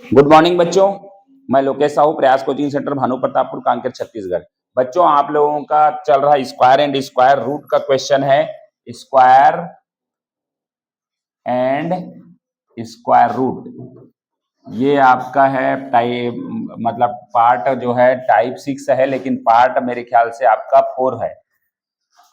Good morning बच्चों, मैं लोकेश साहू, प्रयास कोचिंग सेंटर, भानु प्रतापपुर, कांकेर, छत्तीसगढ़। बच्चों, आप लोगों का चल रहा है स्क्वायर एंड स्क्वायर रूट का क्वेश्चन है। स्क्वायर एंड स्क्वायर रूट, ये आपका है टाइप, मतलब पार्ट जो है टाइप 6 है, लेकिन पार्ट मेरे ख्याल से आपका 4 है।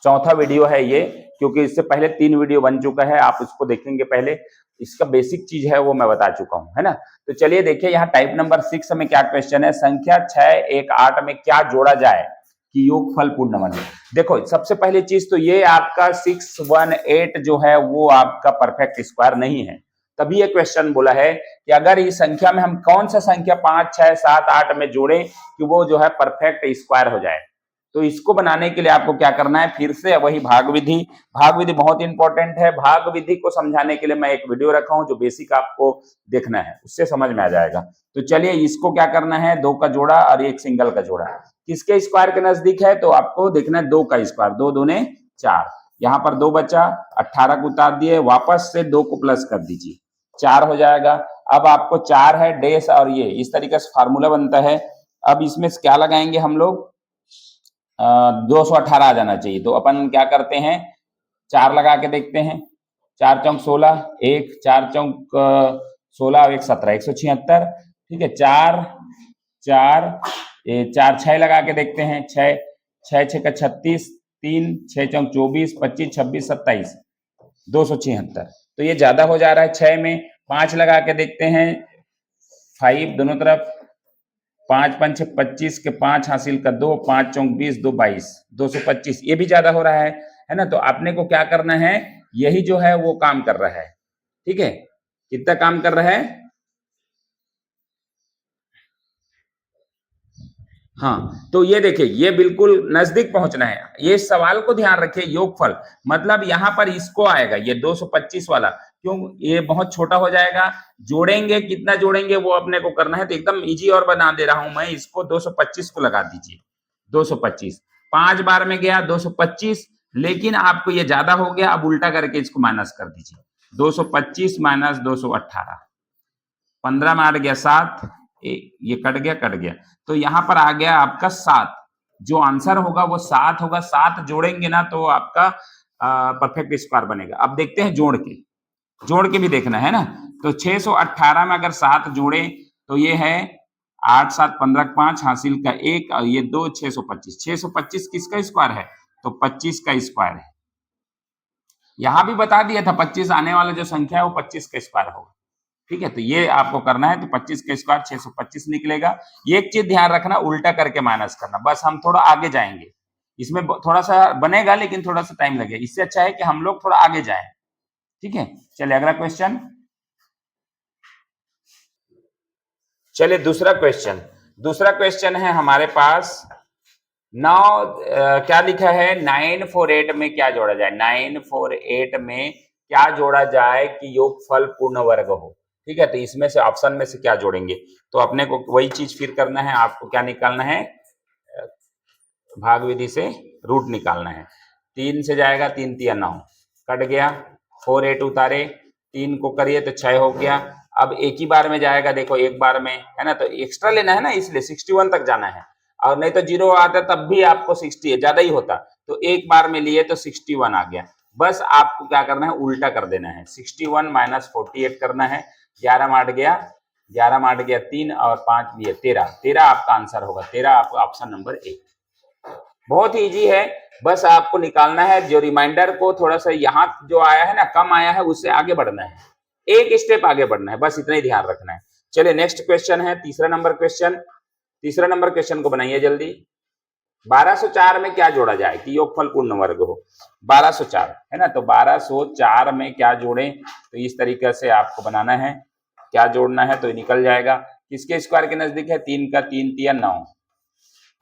चौथा वीडियो है ये, क्योंकि इससे पहले 3 वीडियो बन चुका है, आप उसको देखेंगे। पहले इसका बेसिक चीज है वो मैं बता चुका हूं, है ना। तो चलिए देखिए, यहाँ टाइप नंबर 6 में क्या क्वेश्चन है। संख्या 6, 1, 8 में क्या जोड़ा जाए कि योगफल पूर्ण बने। देखो, सबसे पहली चीज तो ये आपका 6, 1, 8 जो है वो आपका परफेक्ट स्क्वायर नहीं है। तभी ये क्वेश्चन बोला है कि अगर इस संख्या में हम कौन सा संख्या 5, 6, 7, 8 में जोड़े कि वो जो है परफेक्ट स्क्वायर हो जाए। तो इसको बनाने के लिए आपको क्या करना है, फिर से वही भाग विधि। भाग विधि बहुत इंपॉर्टेंट है। भाग विधि को समझाने के लिए मैं एक वीडियो रखा हूं जो बेसिक आपको देखना है, उससे समझ में आ जाएगा। तो चलिए, इसको क्या करना है, 2 का जोड़ा और 1 सिंगल का जोड़ा किसके स्क्वायर के नजदीक है, तो आपको देखना है 2 का स्क्वायर। 2 दूने 4, यहाँ पर 2 बचा, 18 को उतार दिए, वापस से 2 को प्लस कर दीजिए, 4 हो जाएगा। अब आपको 4 है डेस और ये इस तरीके से फार्मूला बनता है। अब इसमें क्या लगाएंगे हम लोग, 218 आ जाना चाहिए। तो अपन क्या करते हैं, 4 लगा के देखते हैं। 4 चौक 16, 1 4 चौक 16 और 1 17, 176। ठीक है, 4 4 4 6 लगा के देखते हैं। 6 6 6 का 36, 3 6 चौक 24, 25 26 27, 276। तो ये ज्यादा हो जा रहा है 6 में। 5 लगा के देखते हैं, 5 दोनों तरफ, 5 5 25 के 5 हासिल का 2, 5 चौक 20, 2 22, 225। ये भी ज्यादा हो रहा है ना। तो आपने को क्या करना है, यही जो है वो काम कर रहा है। ठीक है, कितना काम कर रहा है। हाँ, तो ये देखिए, ये बिल्कुल नजदीक पहुंचना है। ये सवाल को ध्यान रखिए, योगफल मतलब यहां पर इसको आएगा, ये 225 वाला। क्यों, ये बहुत छोटा हो जाएगा। जोड़ेंगे, कितना जोड़ेंगे वो अपने को करना है। तो एकदम इजी और बना दे रहा हूं मैं इसको। 225 को लगा दीजिए, 225 5 बार में गया 225, लेकिन आपको ये ज्यादा हो गया। अब उल्टा करके इसको माइनस कर दीजिए, 225 माइनस 218, 15 में आ गया 7, ये कट गया। तो यहां पर आ गया आपका 7। जो आंसर होगा वो 7 होगा। 7 जोड़ेंगे ना तो आपका परफेक्ट स्क्वायर बनेगा। अब देखते हैं जोड़ के भी देखना है ना। तो 618 में अगर 7 जोड़े तो ये है 8 7 15 5 हासिल का 1 और ये 2, 625। 625 किसका स्क्वायर है, तो 25 का स्क्वायर है। यहां भी बता दिया था 25 आने वाला जो संख्या है वो 25 का स्क्वायर होगा। ठीक है, तो ये आपको करना है। तो 25 का स्क्वायर 625 निकलेगा। ये एक चीज ध्यान रखना, उल्टा करके माइनस करना। बस हम थोड़ा आगे जाएंगे, इसमें थोड़ा सा बनेगा लेकिन थोड़ा सा टाइम लगेगा। इससे अच्छा है कि हम लोग थोड़ा आगे जाएं। ठीक है, चलिए अगला क्वेश्चन। चलिए दूसरा क्वेश्चन है हमारे पास। नाउ क्या लिखा है, 948 में क्या जोड़ा जाए। 948 में क्या जोड़ा जाए कि योगफल पूर्ण वर्ग हो। ठीक है, तो इसमें से ऑप्शन में से क्या जोड़ेंगे। तो अपने को वही चीज फिर करना है। आपको क्या निकालना है, भाग विधि से रूट निकालना है। 3 से जाएगा, 3 3 9, कट गया। 4 8 उतारे, 3 को करिए तो 6 हो गया। अब एक ही बार में जाएगा, देखो एक बार में है ना, तो एक्स्ट्रा लेना है ना, इसलिए 61 तक जाना है। और नहीं तो 0 आता तब भी आपको 60 ज्यादा ही होता। तो एक बार में लिए तो 61 आ गया। बस आपको क्या करना है, उल्टा कर देना है। 61 माइनस 48 करना है। 11 में 8 गया, 11 में 8 गया 3 और 5 भी है 13। 13 आपका आंसर होगा। 13 आपका ऑप्शन नंबर 1। बहुत ही इजी है, बस आपको निकालना है। जो रिमाइंडर को थोड़ा सा यहाँ जो आया है ना, कम आया है, उससे आगे बढ़ना है, एक स्टेप आगे बढ़ना है, बस इतना ही ध्यान रखना है। चलिए नेक्स्ट क्वेश्चन है, तीसरा नंबर क्वेश्चन को बनाइए जल्दी। 1204 में क्या जोड़ा जाए कि योगफल पूर्ण वर्ग हो। 1204 है ना, तो 1204 में क्या जोड़े, तो इस तरीके से आपको बनाना है। क्या जोड़ना है तो निकल जाएगा। किसके स्क्वायर के नजदीक है, 3 का 3 3 9,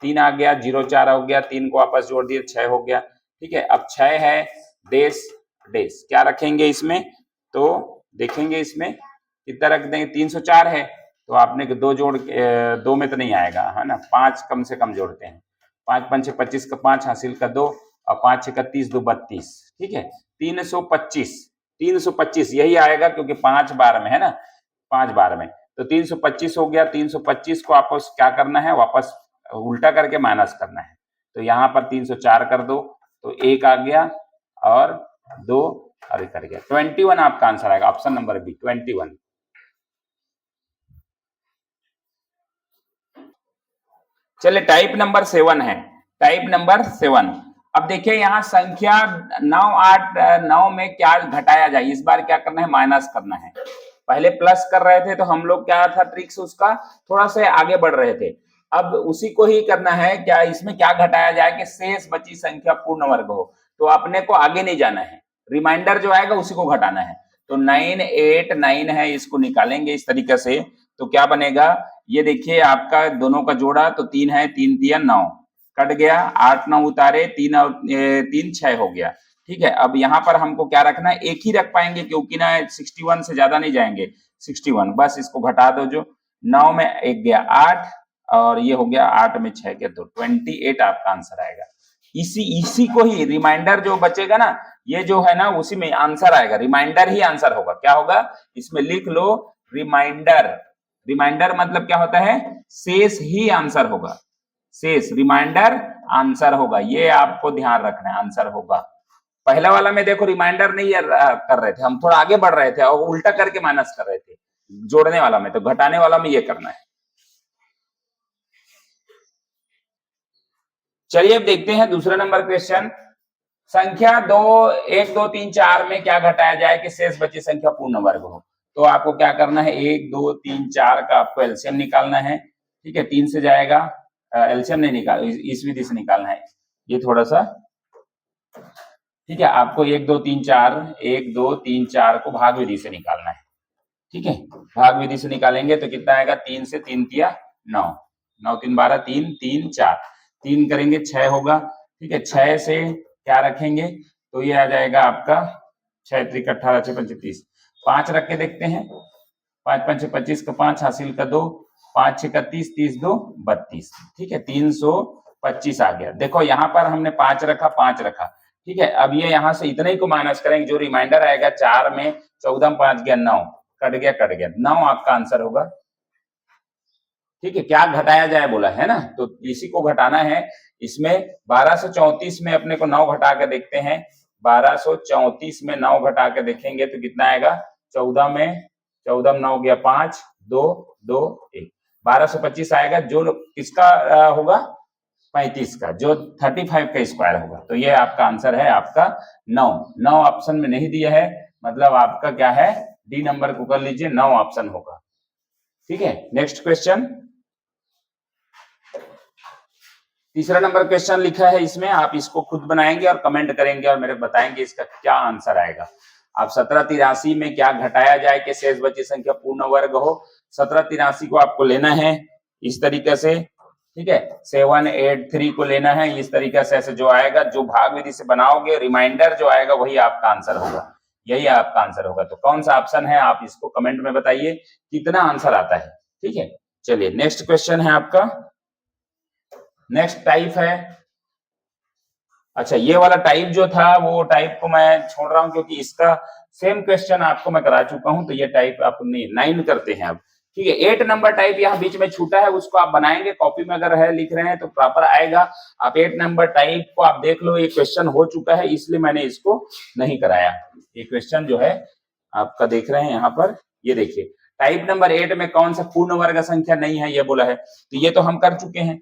3 आ गया, 0 4 हो गया, 3 को आपस जोड़ दिए 6 हो गया। ठीक है, अब 6 है, डेस डेस क्या रखेंगे इसमें, तो देखेंगे इसमें कितना रख देंगे। 304 है तो आपने 2 जोड़, 2 में तो नहीं आएगा है ना, 5 कम से कम जोड़ते हैं। 5 5 6 25 का 5 हासिल का 2 और 5 6 30 2 32। ठीक है, 325 यही आएगा क्योंकि 5 बार में है ना, 5 बार में। तो 325 हो गया। 325 को आपको क्या करना है, वापस उल्टा करके माइनस करना है। तो यहाँ पर 304 कर दो तो 1 आ गया और 2 और कर गया। 21 आपका आंसर आएगा, ऑप्शन नंबर बी 21। चलिए टाइप नंबर 7 है, टाइप नंबर 7। अब देखिए यहाँ संख्या 9, 8, 9 में क्या घटाया जाए, इस बार क्या करना है, माइनस करना है। पहले प्लस कर रहे थे तो हम लोग क्या था ट्रिक्स उसका, थोड़ा सा आगे बढ़ रहे थे। अब उसी को ही करना है, क्या इसमें क्या घटाया जाए कि शेष बची संख्या पूर्ण वर्ग हो। तो अपने को आगे नहीं जाना है, रिमाइंडर जो आएगा उसी को घटाना है। तो 9, 8, 9 है, इसको निकालेंगे इस तरीके से। तो क्या बनेगा, ये देखिए आपका दोनों का जोड़ा तो 3 है, 3 तिया 9 कट गया, 8, 9 उतारे, 3 और 3 6 हो गया। ठीक है, अब यहाँ पर हमको क्या रखना है, एक ही रख पाएंगे क्योंकि ना 61 से ज्यादा नहीं जाएंगे। 61 बस इसको घटा दो, जो 9 में 1 गया 8 और ये हो गया 8 में 6 गया, तो 28 आपका आंसर आएगा। इसी को ही रिमाइंडर जो बचेगा ना, ये जो है ना उसी में आंसर आएगा, रिमाइंडर ही आंसर होगा। क्या होगा, इसमें लिख लो रिमाइंडर। रिमाइंडर मतलब क्या होता है, शेष ही आंसर होगा, शेष रिमाइंडर आंसर होगा, ये आपको ध्यान रखना है, आंसर होगा। पहला वाला में देखो रिमाइंडर नहीं कर रहे थे, हम थोड़ा आगे बढ़ रहे थे और उल्टा करके माइनस कर रहे थे। जोड़ने वाला में, तो घटाने वाला में ये करना है। चलिए अब देखते हैं दूसरा नंबर क्वेश्चन। संख्या 2, 1, 2, 3, 4 में क्या घटाया जाए कि शेष बची संख्या पूर्ण वर्ग हो। तो आपको क्या करना है, 1, 2, 3, 4 का आपको एलसीएम निकालना है। ठीक है, 3 से जाएगा, एलसीएम नहीं निकाल, इस विधि से निकालना है ये थोड़ा सा। ठीक है, आपको 1, 2, 3, 4, 1, 2, 3, 4 को भाग विधि से निकालना है। ठीक है, भाग विधि से निकालेंगे तो कितना आएगा, 3 से 3 तिया 9, 9 3 12, 3 3 4, 3 करेंगे 6 होगा। ठीक है, 6 से क्या रखेंगे तो ये आ जाएगा आपका 6 3 18 6 5 30, 5 रख के देखते हैं। 5 5 25 का 5 हासिल का 2, 5 6 का 30, 30 2 32। ठीक है, 325 आ गया। देखो यहाँ पर हमने 5 रखा, 5 रखा। ठीक है, अब ये यहाँ से इतने ही को माइनस करेंगे, जो रिमाइंडर आएगा 4 में 14 में 5 गया 9, कट गया 9 आपका आंसर होगा। ठीक है, क्या घटाया जाए बोला है ना, तो इसी को घटाना है। इसमें 1234 में अपने को 9 घटा के देखते हैं। 1234 में 9 घटा के देखेंगे तो कितना आएगा, 14 में 9 गया 5 2 2 1, 1225 आएगा, जो किसका होगा, 35 का, जो 35 का स्क्वायर होगा। तो ये आपका आंसर है, आपका 9 ऑप्शन में नहीं दिया है, मतलब आपका क्या है, डी नंबर को कर लीजिए, 9 ऑप्शन होगा। ठीक है, नेक्स्ट क्वेश्चन। तीसरा नंबर क्वेश्चन लिखा है, इसमें आप इसको खुद बनाएंगे और कमेंट करेंगे और मेरे बताएंगे इसका क्या आंसर आएगा। आप 1783 में क्या घटाया जाए कि शेष बची संख्या पूर्ण वर्ग हो। 1783 को आपको लेना है इस तरीके से। ठीक है, 783 को लेना है इस तरीके से, ऐसे जो आएगा, जो भाग विधि से बनाओगे, रिमाइंडर जो आएगा वही आपका आंसर होगा, यही आपका आंसर होगा। तो कौन सा ऑप्शन है, आप इसको कमेंट में बताइए कितना आंसर आता है। ठीक है, चलिए नेक्स्ट क्वेश्चन है आपका, नेक्स्ट टाइप है। अच्छा, ये वाला टाइप जो था वो टाइप को मैं छोड़ रहा हूं क्योंकि इसका सेम क्वेश्चन आपको मैं करा चुका हूं, तो ये टाइप आप 9 करते हैं अब। ठीक है, 8 नंबर टाइप यहाँ बीच में छूटा है, उसको आप बनाएंगे, कॉपी में अगर है लिख रहे हैं तो प्रॉपर आएगा। आप 8 नंबर टाइप को आप देख लो, ये क्वेश्चन हो चुका है इसलिए मैंने इसको नहीं कराया। ये क्वेश्चन जो है आपका देख रहे हैं यहाँ पर, ये देखिए टाइप नंबर 8 में कौन सा पूर्ण वर्ग संख्या नहीं है ये बोला है, तो ये तो हम कर चुके हैं,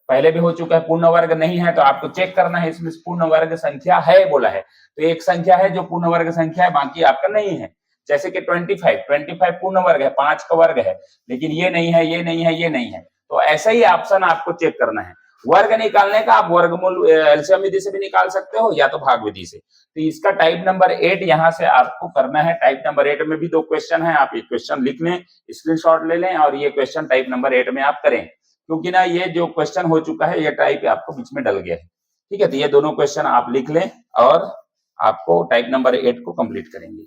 पहले भी हो चुका है। पूर्ण वर्ग नहीं है तो आपको चेक करना है इसमें पूर्ण वर्ग संख्या है बोला है, तो एक संख्या है जो पूर्ण वर्ग संख्या है, बाकी आपका नहीं है। जैसे कि 25 पूर्ण वर्ग है, 5 का वर्ग है, लेकिन ये नहीं है, ये नहीं है, ये नहीं है, तो ऐसा ही ऑप्शन आपको चेक करना है। वर्ग निकालने का आप वर्गमूल एलसीएम विधि से भी निकाल सकते हो या तो भाग विधि से। तो इसका टाइप नंबर 8 यहाँ से आपको करना है। टाइप नंबर 8 में भी 2 क्वेश्चन है, आप ये क्वेश्चन लिख लें, स्क्रीनशॉट ले लें और ये क्वेश्चन टाइप नंबर 8 में आप करें, क्योंकि ना ये जो क्वेश्चन हो चुका है ये टाइप आपको बीच में डल गया है। ठीक है, तो ये दोनों क्वेश्चन आप लिख लें और आपको टाइप नंबर 8 को कंप्लीट करेंगे।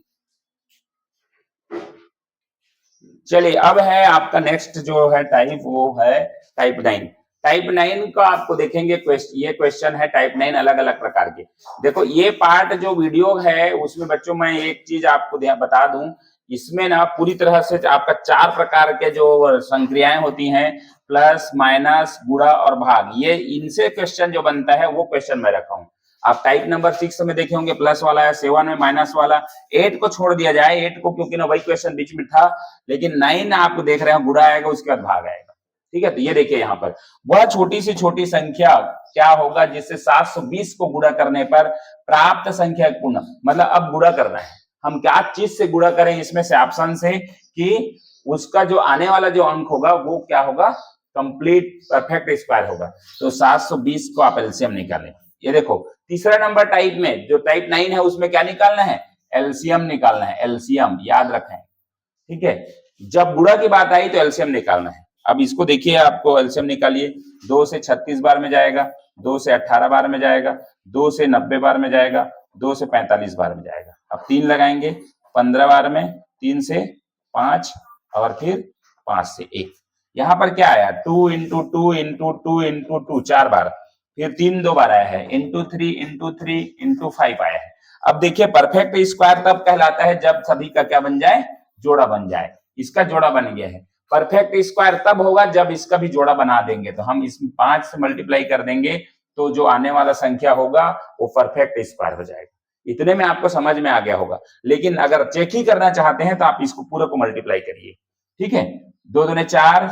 चलिए अब है आपका नेक्स्ट जो है टाइप, वो है टाइप 9। टाइप 9 का आपको देखेंगे ये क्वेश्चन है टाइप 9 अलग अलग प्रकार के। देखो ये पार्ट जो वीडियो है उसमें बच्चों मैं एक चीज आपको बता दूं, इसमें ना पूरी तरह से आपका 4 प्रकार के जो संक्रियाएं होती हैं, प्लस माइनस गुणा और भाग, ये इनसे क्वेश्चन जो बनता है वो क्वेश्चन मैं रखा हूं। आप टाइप नंबर 6 में देखे होंगे प्लस वाला है, 7 में माइनस वाला, 8 को छोड़ दिया जाए, 8 को क्योंकि ना वही क्वेश्चन बीच में था, लेकिन 9 आप देख रहे हैं गुणा आएगा, उसके बाद भाग आएगा। ठीक है, तो ये देखिए यहाँ पर वह छोटी से छोटी संख्या क्या होगा जिससे 720 को गुणा करने पर प्राप्त संख्या पूर्ण, मतलब अब गुणा करना है, हम क्या चीज से गुणा करें, इसमें से ऑप्शन से कि उसका जो आने वाला जो अंक होगा वो क्या होगा, कंप्लीट परफेक्ट स्क्वायर होगा। तो 720 को आप एलसीएम निकालें। ये देखो तीसरा नंबर टाइप में जो टाइप 9 है उसमें क्या निकालना है, एलसीएम निकालना है, एलसीएम याद रखें। ठीक है, जब गुणा की बात आई तो एलसीएम निकालना है। अब इसको देखिए, आपको एलसीएम निकालिए, 2 से 36 बार में जाएगा, 2 से 18 बार में जाएगा, 2 से 90 बार में जाएगा, 2 से 45 बार में जाएगा। अब 3 लगाएंगे 15 बार में, 3 से 5 और फिर 5 से 1। यहाँ पर क्या आया, 2 इंटू 2 इंटू 2 इंटू 2 4 बार, फिर 3 2 बार आया है, इंटू 3 इंटू 3 इंटू 5 आया है। अब देखिए परफेक्ट स्क्वायर तब कहलाता है जब सभी का क्या बन जाए, जोड़ा बन जाए। इसका जोड़ा बन गया है। परफेक्ट स्क्वायर तब होगा जब इसका भी जोड़ा बना देंगे, तो हम इसमें 5 से मल्टीप्लाई कर देंगे तो जो आने वाला संख्या होगा वो परफेक्ट स्क्वायर हो जाएगा। इतने में आपको समझ में आ गया होगा, लेकिन अगर चेक ही करना चाहते हैं तो आप इसको पूरे को मल्टीप्लाई करिए। ठीक है, 2 दूने 4,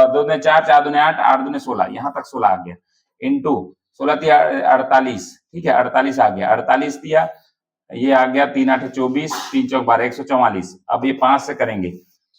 2 दूने 4, 4 दूने 8, 8 दूने 16, यहाँ तक 16 आ गया, इंटू 16 दिया 48। ठीक है, 48 आ गया, 48 दिया, ये आ गया 3 8 24, 3 चौक 12, 144। अब ये 5 से करेंगे,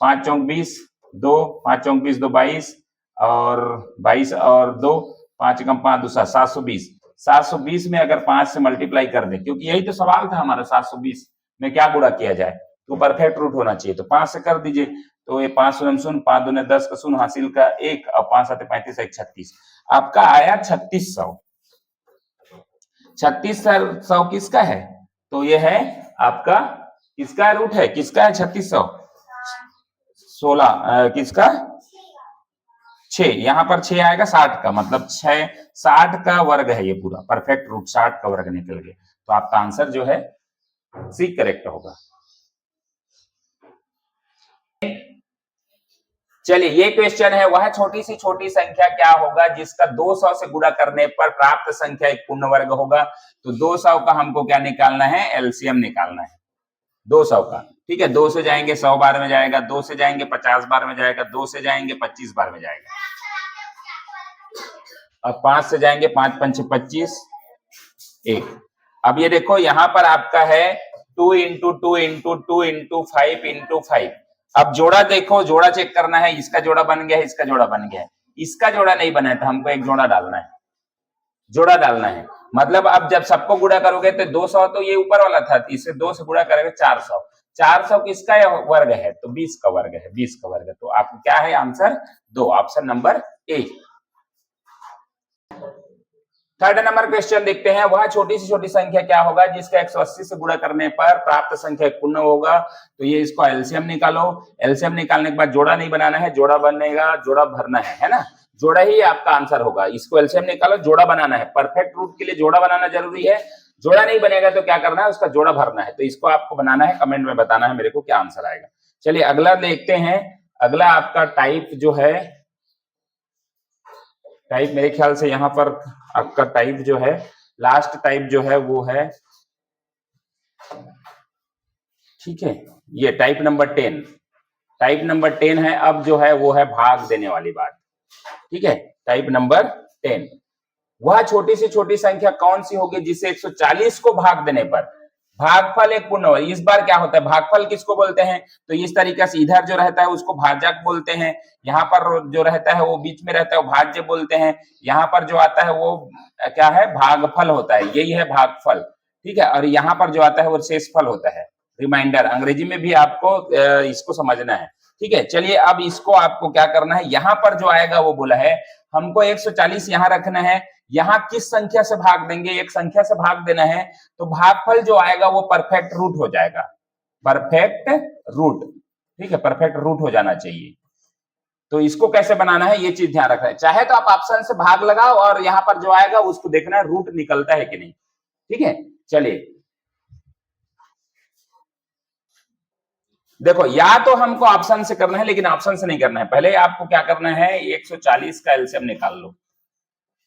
5 चौक 20, 2 5 चौक 20, 2 22 और 22 और 2 5 कम 5 दूसरा 720। 720 में अगर 5 से मल्टीप्लाई कर दे, क्योंकि यही तो सवाल था हमारा, 720 में क्या गुणा किया जाए, तो परफेक्ट रूट होना चाहिए, तो 5 से कर दीजिए। तो ये 5 शून्य शून्य, 5 दूने 10 का शून्य, हासिल का 1, और 5 7 35, 1 36, आपका आया 3600। 3600 किसका है, तो ये है आपका, किसका रूट है, किसका है 3600, 16 किसका, 6, यहाँ पर 6 आएगा 60 का, मतलब 6 60 का वर्ग है, ये पूरा परफेक्ट रूट 60 का वर्ग निकल गया। तो आपका आंसर जो है सी करेक्ट होगा। चलिए, ये क्वेश्चन है, वह छोटी सी छोटी संख्या क्या होगा जिसका 200 से गुणा करने पर प्राप्त संख्या एक पूर्ण वर्ग होगा। तो 200 का हमको क्या निकालना है, एलसीएम निकालना है 200 का। ठीक है, 2 से जाएंगे 100 बार में जाएगा, 2 से जाएंगे 50 बार में जाएगा, 2 से जाएंगे 25 बार में जाएगा, अब 5 से जाएंगे 5 5 25 1। अब ये देखो यहाँ पर आपका है 2 इंटू 2 इंटू 2 इंटू 5 इंटू 5। अब जोड़ा देखो, जोड़ा चेक करना है, इसका जोड़ा बन गया है, इसका जोड़ा बन गया है, इसका जोड़ा नहीं बना है, तो हमको एक जोड़ा डालना है, जोड़ा डालना है। मतलब अब जब सबको गुणा करोगे तो 200 तो ये ऊपर वाला था, इसे 2 से गुणा करेंगे 400। 400 किसका वर्ग है, तो 20 का वर्ग है, 20 का वर्ग। तो आपको क्या है answer 2, option number A. Third number question देखते हैं, वह छोटी से छोटी संख्या क्या होगा जिसका 180 से गुणा करने पर प्राप्त संख्या पूर्ण होगा। तो ये इसको एलसीएम निकालो, एलसीएम निकालने के बाद जोड़ा नहीं बनाना है, जोड़ा बनेगा, जोड़ा भरना है ना, जोड़ा ही आपका आंसर होगा। इसको एलसीएम निकालो, जोड़ा बनाना है, परफेक्ट रूट के लिए जोड़ा बनाना जरूरी है, जोड़ा नहीं बनेगा तो क्या करना है, उसका जोड़ा भरना है। तो इसको आपको बनाना है, कमेंट में बताना है मेरे को क्या आंसर आएगा। चलिए अगला देखते हैं, अगला आपका टाइप जो है, टाइप मेरे ख्याल से यहाँ पर आपका टाइप जो है, लास्ट टाइप जो है वो है, ठीक है, ये टाइप नंबर 10, टाइप नंबर 10 है। अब जो है वो है भाग देने वाली बात। ठीक है, टाइप नंबर 10, वह छोटी से छोटी संख्या कौन सी होगी जिसे 140 को भाग देने पर भागफल एक पूर्ण वर्ग। इस बार क्या होता है, भागफल किसको बोलते हैं, तो इस तरीके से इधर जो रहता है उसको भाजक बोलते हैं, यहाँ पर जो रहता है वो बीच में रहता है वो भाज्य बोलते हैं, यहाँ पर जो आता है वो क्या है, भागफल होता है, यही है भागफल। ठीक है, और यहाँ पर जो आता है वो शेषफल होता है, रिमाइंडर। अंग्रेजी में भी आपको इसको समझना है। ठीक है, चलिए अब इसको आपको क्या करना है, यहाँ पर जो आएगा वो बोला है हमको 140 यहाँ रखना है, यहाँ किस संख्या से भाग देंगे, एक संख्या से भाग देना है, तो भागफल जो आएगा वो परफेक्ट रूट हो जाएगा, परफेक्ट रूट। ठीक है, परफेक्ट रूट हो जाना चाहिए। तो इसको कैसे बनाना है ये चीज ध्यान रखना है, चाहे तो आप ऑप्शन से भाग लगाओ और यहाँ पर जो आएगा उसको देखना है रूट निकलता है कि नहीं। ठीक है, चलिए देखो या तो हमको ऑप्शन से करना है, लेकिन ऑप्शन से नहीं करना है। पहले आपको क्या करना है, 140 का एलसीएम निकाल लो।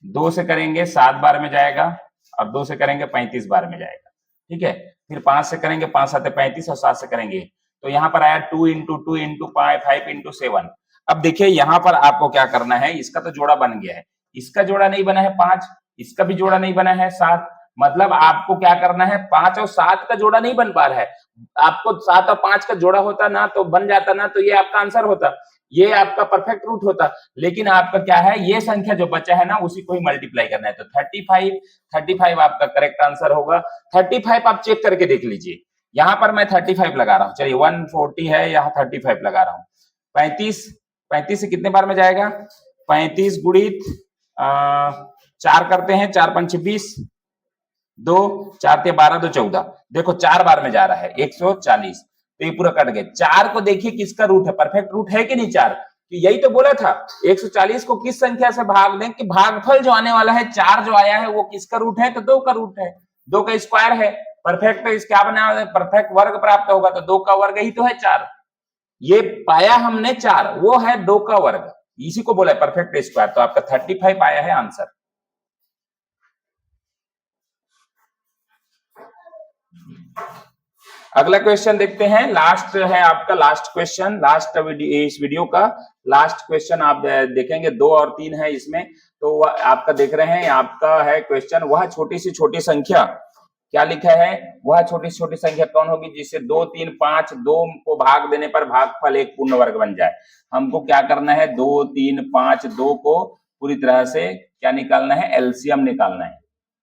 2 से करेंगे 7 बार में जाएगा, और 2 से करेंगे 35 बार में जाएगा। ठीक है, फिर 5 से करेंगे, 5 7 35, और 7 से करेंगे तो यहाँ पर आया 2 इंटू 2 इंटू 5 इंटू 7। अब देखिए यहाँ पर आपको क्या करना है, इसका तो जोड़ा बन गया है, इसका जोड़ा नहीं बना है 5, इसका भी जोड़ा नहीं बना है 7। मतलब आपको क्या करना है, 5 और 7 का जोड़ा नहीं बन पा रहा है। आपको 7 और 5 का जोड़ा होता ना तो बन जाता ना, तो ये आपका आंसर होता, ये आपका परफेक्ट रूट होता। लेकिन आपका क्या है, ये संख्या जो बचा है ना उसी को ही मल्टीप्लाई करना है। तो 35 आपका करेक्ट आंसर होगा। 35 आप चेक करके देख लीजिए, यहाँ पर मैं 35 लगा रहा हूँ। चलिए 140 है, यहाँ 35 लगा रहा हूँ। 35 से कितने बार में जाएगा, 35 गुणित 4 करते हैं, 4 5 20, 2 4 12 2 14। देखो 4 बार में जा रहा है 140, तो ये पूरा कट गया। 4 को देखिए किसका रूट है, परफेक्ट रूट है कि नहीं 4, कि यही तो बोला था 140 को किस संख्या से भाग दें कि भागफल जो आने वाला है 4 जो आया है वो किसका रूट है, तो 2 का रूट है, 2 का स्क्वायर है। परफेक्ट इस क्या बना, परफेक्ट वर्ग प्राप्त होगा, तो 2 का वर्ग ही तो है 4। ये पाया हमने 4, वो है 2 का वर्ग, इसी को बोला है परफेक्ट स्क्वायर। तो आपका 35 आया है आंसर। अगला क्वेश्चन देखते हैं, लास्ट है आपका, लास्ट क्वेश्चन, लास्ट इस वीडियो का लास्ट क्वेश्चन आप देखेंगे। 2 और 3 है इसमें, तो आपका देख रहे हैं, आपका है क्वेश्चन, वह छोटी सी छोटी संख्या, क्या लिखा है, वह छोटी सी छोटी संख्या कौन होगी जिससे 2 3 5 2 को भाग देने पर भागफल एक पूर्ण वर्ग बन जाए। हमको क्या करना है, 2 3 5 2 को पूरी तरह से क्या निकालना है, एलसीएम निकालना है,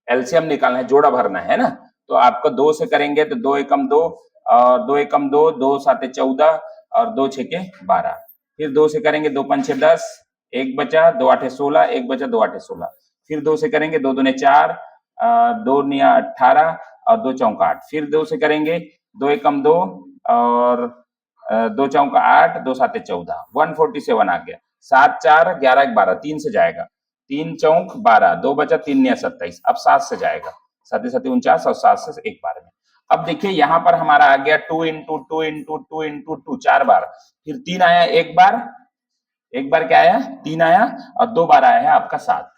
एलसीएम निकालना है, जोड़ा भरना है ना। तो आपको 2 से करेंगे तो 2 एकम 2, और 2 एकम 2, 2 7 14, और 2 6 12। फिर 2 से करेंगे 2 5 10, 1 बचा, 2 8 16, 1 बचा, 2 8 16। फिर 2 से करेंगे 2 दूने 4, 2 निया 18, और 2 चौका 8। फिर 2 से करेंगे 2 एकम 2, और 2 चौका 8, 2 7 14, 147 आ गया। 7 4 11 1 12, 3 से जाएगा, 3 चौक 12, 2 बचा, 3 निया 27। अब 7 से जाएगा, 7 7 49, और 7 से 1 बार में। अब देखिए यहाँ पर हमारा आ गया 2 इंटू 2 इंटू 2 इंटू 2 4 बार, फिर 3 आया, एक बार क्या आया, 3 आया, और 2 बार आया है आपका 7।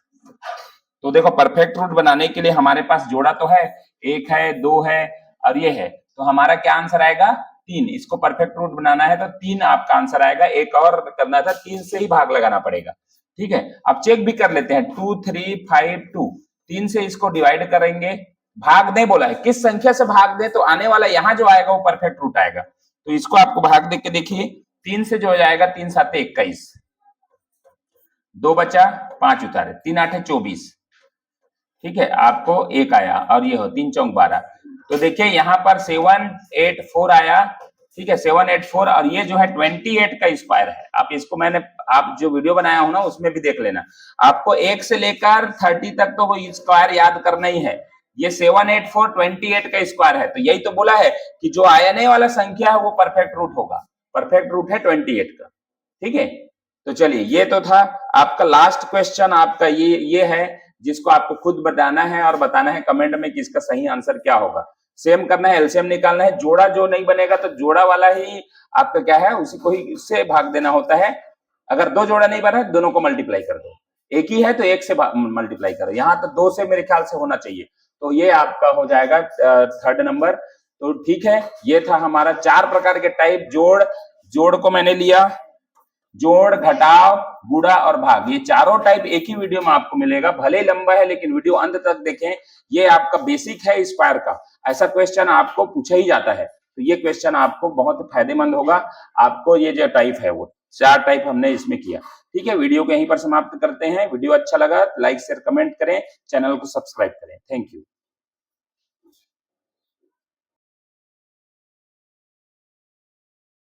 तो देखो परफेक्ट रूट बनाने के लिए हमारे पास जोड़ा तो है, 1 है, 2 है, और ये है, तो हमारा क्या आंसर आएगा, 3। इसको परफेक्ट रूट बनाना है तो 3 आपका आंसर आएगा। एक और करना था, 3 से ही भाग लगाना पड़ेगा। ठीक है, अब चेक भी कर लेते हैं, 2 3 5 2, 3 से इसको डिवाइड करेंगे, भाग दे बोला है, किस संख्या से भाग दे, तो आने वाला यहाँ जो आएगा वो परफेक्ट रूट आएगा। तो इसको आपको भाग दे के देखिए, 3 से जो हो जाएगा, 3 7 21, 2 बचा, 5 उतारे, 3 8 24। ठीक है, आपको 1 आया, और ये हो 3 चौक 12। तो देखिए यहाँ पर 784 आया। ठीक है, 784, और ये जो है 28 का स्क्वायर है। आप इसको मैंने, आप जो वीडियो बनाया हूं ना उसमें भी देख लेना, आपको 1 से लेकर 30 तक तो वो स्क्वायर याद करना ही है। ये 784 28 का स्क्वायर है, तो यही तो बोला है कि जो आने वाला संख्या है वो परफेक्ट रूट होगा, परफेक्ट रूट है 28 का। ठीक है, तो चलिए ये तो था आपका लास्ट क्वेश्चन, आपका ये है जिसको आपको खुद बताना है और बताना है कमेंट में कि इसका सही आंसर क्या होगा। सेम करना है, एलसीएम निकालना है, जोड़ा जो नहीं बनेगा तो जोड़ा वाला ही आपका क्या है, उसी को ही इससे भाग देना होता है। अगर 2 जोड़ा नहीं बना है, दोनों को मल्टीप्लाई कर दो, एक ही है तो 1 से मल्टीप्लाई करो। यहाँ तो 2 से मेरे ख्याल से होना चाहिए, तो ये आपका हो जाएगा 3rd नंबर। तो ठीक है, ये था हमारा 4 प्रकार के टाइप, जोड़ को मैंने लिया, जोड़, घटाव, गुणा और भाग, ये चारों टाइप एक ही वीडियो में आपको मिलेगा। भले लंबा है लेकिन वीडियो अंत तक देखें, ये आपका बेसिक है स्क्वायर का। ऐसा क्वेश्चन आपको पूछा ही जाता है, तो ये क्वेश्चन आपको बहुत फायदेमंद होगा। आपको ये जो टाइप है वो 4 टाइप हमने इसमें किया। ठीक है, वीडियो को यहीं पर समाप्त करते हैं। वीडियो अच्छा लगा लाइक शेयर कमेंट करें, चैनल को सब्सक्राइब करें। Thank you.